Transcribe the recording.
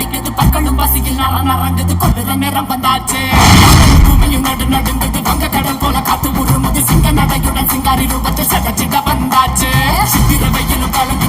துடிக்குது பற்களும் பசியில் நரங்குது கொள்ளுற நேரம் வந்தாச்சு பூமியும் நடுங்குது வங்க கடல் போல காத்து உருமுது சிங்க நடையுடன் சிங்காரி ரூபத்தில் சடச்சிட வந்தாச்சு சித்திர வெயிலும் கலந்து